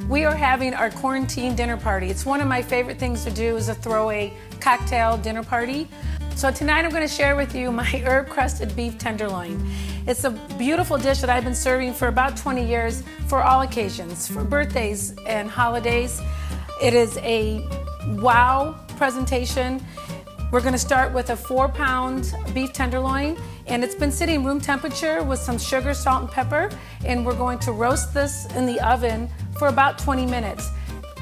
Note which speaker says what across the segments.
Speaker 1: We are having our quarantine dinner party. It's one of my favorite things to do is to throw a cocktail dinner party. So tonight I'm going to share with you my herb-crusted beef tenderloin. It's a beautiful dish that I've been serving for about 20 years for all occasions, for birthdays and holidays. It is a wow presentation. We're going to start with a 4-pound beef tenderloin, and it's been sitting room temperature with some sugar, salt, and pepper, and we're going to roast this in the oven for about 20 minutes.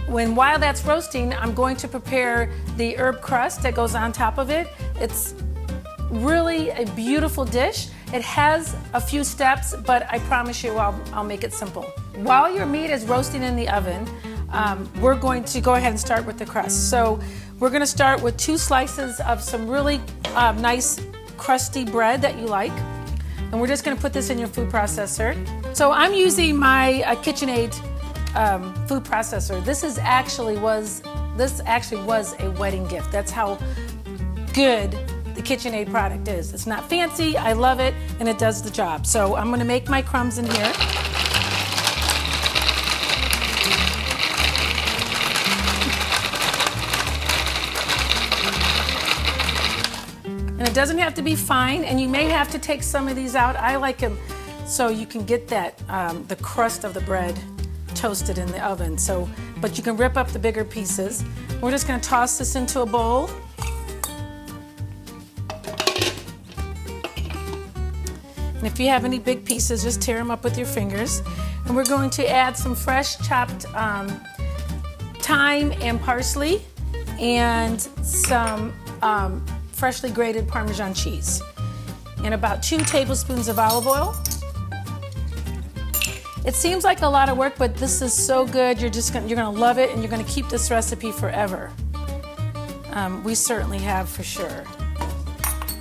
Speaker 1: While that's roasting, I'm going to prepare the herb crust that goes on top of it. It's really a beautiful dish. It has a few steps, but I promise you I'll make it simple. While your meat is roasting in the oven, we're going to go ahead and start with the crust. So we're going to start with 2 slices of some really nice crusty bread that you like. And we're just going to put this in your food processor. So I'm using my KitchenAid food processor. This actually was a wedding gift. That's how good the KitchenAid product is. It's not fancy, I love it, and it does the job. So I'm going to make my crumbs in here. And it doesn't have to be fine, and you may have to take some of these out. I like them so you can get that the crust of the bread toasted in the oven. But you can rip up the bigger pieces. We're just going to toss this into a bowl. And if you have any big pieces, just tear them up with your fingers. And we're going to add some fresh chopped thyme and parsley and some freshly grated Parmesan cheese. And about 2 tablespoons of olive oil. It seems like a lot of work, but this is so good. You're gonna love it, and you're gonna keep this recipe forever. We certainly have, for sure.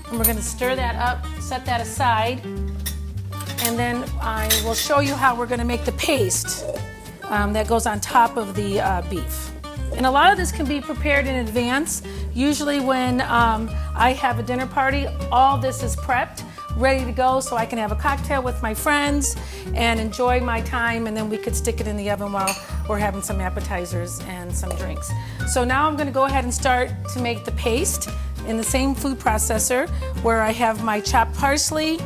Speaker 1: And we're gonna stir that up, set that aside, and then I will show you how we're gonna make the paste that goes on top of the beef. And a lot of this can be prepared in advance. Usually when I have a dinner party, all this is prepped, ready to go, so I can have a cocktail with my friends and enjoy my time, and then we could stick it in the oven while we're having some appetizers and some drinks. So now I'm going to go ahead and start to make the paste in the same food processor, where I have my chopped parsley,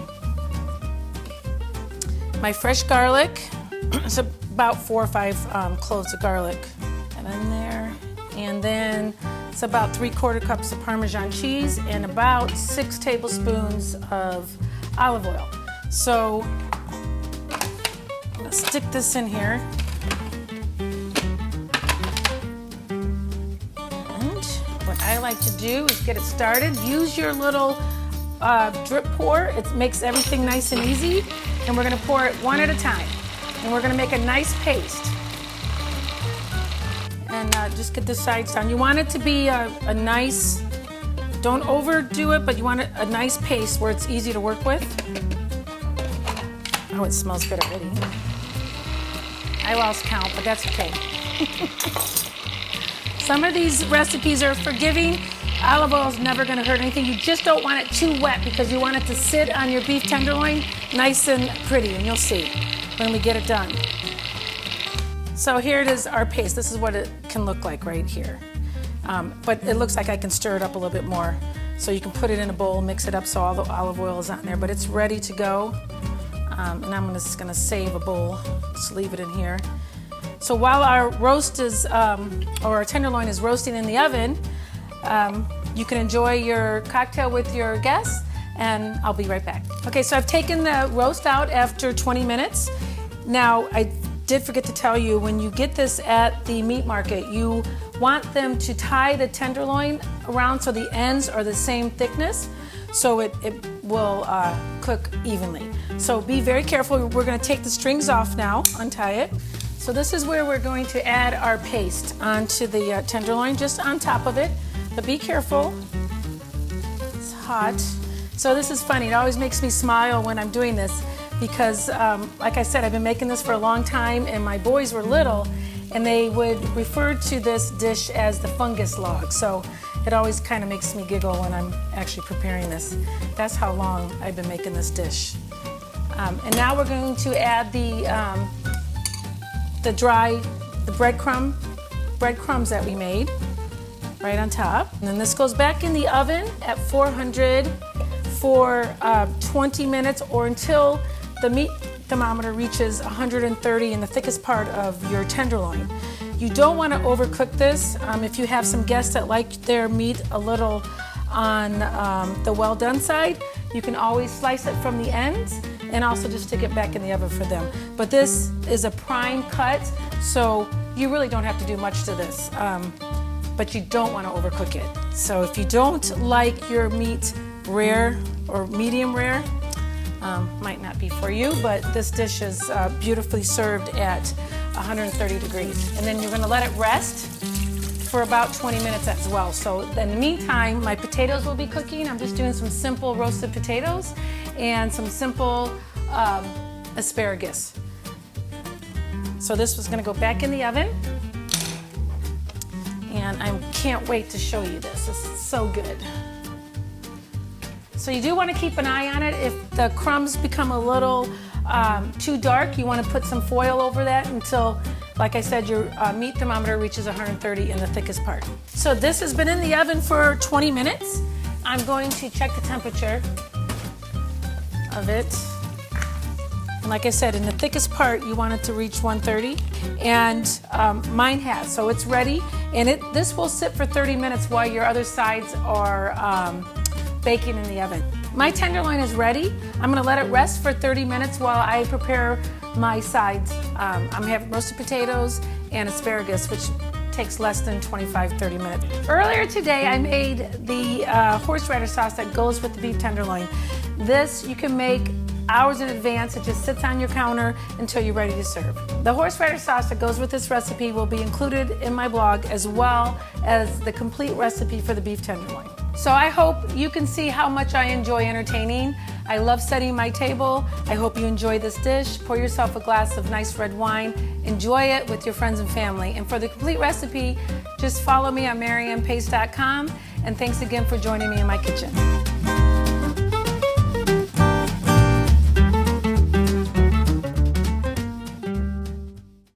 Speaker 1: my fresh garlic. It's about 4 or 5 cloves of garlic in there, and then it's about 3/4 cups of Parmesan cheese and about 6 tablespoons of olive oil. So I'm gonna stick this in here. And what I like to do is get it started. Use your little drip pour. It makes everything nice and easy. And we're gonna pour it one at a time. And we're gonna make a nice paste. And just get the sides down. You want it to be a nice, don't overdo it, but you want a nice paste where it's easy to work with. Oh, it smells good already. I lost count, but that's okay. Some of these recipes are forgiving. Olive oil is never going to hurt anything. You just don't want it too wet because you want it to sit on your beef tenderloin nice and pretty, and you'll see when we get it done. So here it is, our paste. This is what it can look like right here. But it looks like I can stir it up a little bit more. So you can put it in a bowl, mix it up so all the olive oil is on there, but it's ready to go. And I'm just gonna save a bowl, just leave it in here. So while our roast is, or our tenderloin is roasting in the oven, you can enjoy your cocktail with your guests, and I'll be right back. Okay, so I've taken the roast out after 20 minutes. Now, I did forget to tell you, when you get this at the meat market, you want them to tie the tenderloin around so the ends are the same thickness, so it will cook evenly. So be very careful. We're going to take the strings off now, untie it. So this is where we're going to add our paste onto the tenderloin, just on top of it. But be careful, it's hot. So this is funny, it always makes me smile when I'm doing this, because like I said, I've been making this for a long time, and my boys were little, and they would refer to this dish as the fungus log. So it always kind of makes me giggle when I'm actually preparing this. That's how long I've been making this dish. And now we're going to add the dry the breadcrumbs that we made right on top. And then this goes back in the oven at 400 for 20 minutes or until the meat thermometer reaches 130 in the thickest part of your tenderloin. You don't want to overcook this. If you have some guests that like their meat a little on the well done side, you can always slice it from the ends and also just stick it back in the oven for them. But this is a prime cut, so you really don't have to do much to this, but you don't want to overcook it. So if you don't like your meat rare or medium rare, might not be for you, but this dish is beautifully served at 130 degrees. And then you're gonna let it rest for about 20 minutes as well. So in the meantime, my potatoes will be cooking. I'm just doing some simple roasted potatoes and some simple asparagus. So this was gonna go back in the oven. And I can't wait to show you this. This is so good. So you do want to keep an eye on it. If the crumbs become a little too dark, you want to put some foil over that until, like I said, your meat thermometer reaches 130 in the thickest part. So this has been in the oven for 20 minutes. I'm going to check the temperature of it. And like I said, in the thickest part, you want it to reach 130, and mine has, so it's ready. And this will sit for 30 minutes while your other sides are baking in the oven. My tenderloin is ready. I'm gonna let it rest for 30 minutes while I prepare my sides. I'm having roasted potatoes and asparagus, which takes less than 25-30 minutes. Earlier today, I made the horseradish sauce that goes with the beef tenderloin. This you can make hours in advance. It just sits on your counter until you're ready to serve. The horseradish sauce that goes with this recipe will be included in my blog, as well as the complete recipe for the beef tenderloin. So I hope you can see how much I enjoy entertaining. I love setting my table. I hope you enjoy this dish. Pour yourself a glass of nice red wine. Enjoy it with your friends and family. And for the complete recipe, just follow me on MaryAnnPace.com. And thanks again for joining me in my kitchen.